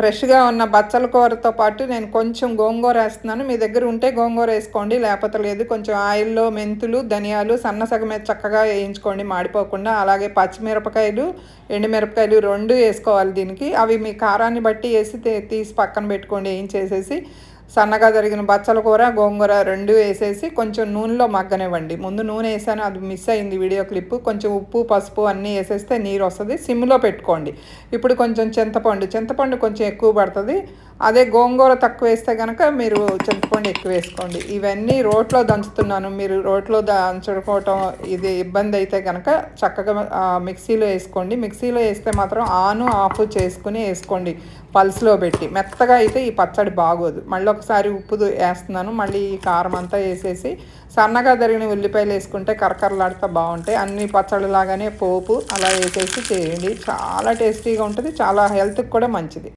ఫ్రెష్‌గా ఉన్న బచ్చల కూరతో పాటు నేను కొంచెం గోంగూర ఏస్తున్నాను. మీ దగ్గర ఉంటే గోంగూర ఏసుకోండి. లేపోతే లేదు. కొంచెం ఆయిల్‌లో మెంతులు, ధనియాలు సన్నసగ మీద చక్కగా ఏయించుకోండి మాడిపోకుండా. అలాగే పచ్చిమిరపకాయలు, ఎండుమిరపకాయలు 2 ఏసుకోవాలి దీనికి. అవి మీ కారాన్ని బట్టి ఏసి తీసి పక్కన పెట్టుకోండి ఏయించేసేసి. సన్నగా తరిగిన బచ్చల కూర, గోంగూర 2 ఏసేసి కొంచెం నూనెలో మగ్గనివ్వండి. ముందు నూనె ఏసాను అది మిస్ అయింది వీడియో క్లిప్పు. కొంచెం ఉప్పు, పసుపు అన్నీ ఏసేస్తే నీరొస్తది. సిమ్‌లో పెట్టుకోండి. ఇప్పుడు కొంచెం చింతపండు కొంచెం ఎక్కువ పడతది. అదే గోంగూర తక్కువేస్తే గనక మీరు చింతపండు ఎక్కువేసుకోండి. ఇవన్నీ రోట్లో దంచుతున్నాను. మీరు రోట్లో దంచుకోవటం ఇది ఇబ్బందయితే గనక చక్కగా మిక్సీలో ఏసుకోండి. మిక్సీలో ఏస్తే మాత్రం ఆను, ఆఫ్ చేసుకొని ఏసుకోండి పల్స్‌లో పెట్టి. మెత్తగా అయితే ఈ పచ్చడి బాగోదు. మళ్ళొకసారి ఉప్పు ఏస్తున్నాను. మళ్ళీ ఈ కారం అంతా ఏసేసి సన్నగా తరిగిన ఉల్లిపాయలేసుకుంటే కరకరలాడుతా బావుంటాయి. అన్ని పచ్చడిలాగానే పోపు అలా ఏసేసి చేయండి. చాలా టేస్టీగా ఉంటది. చాలా హెల్త్‌కి కూడా మంచిది.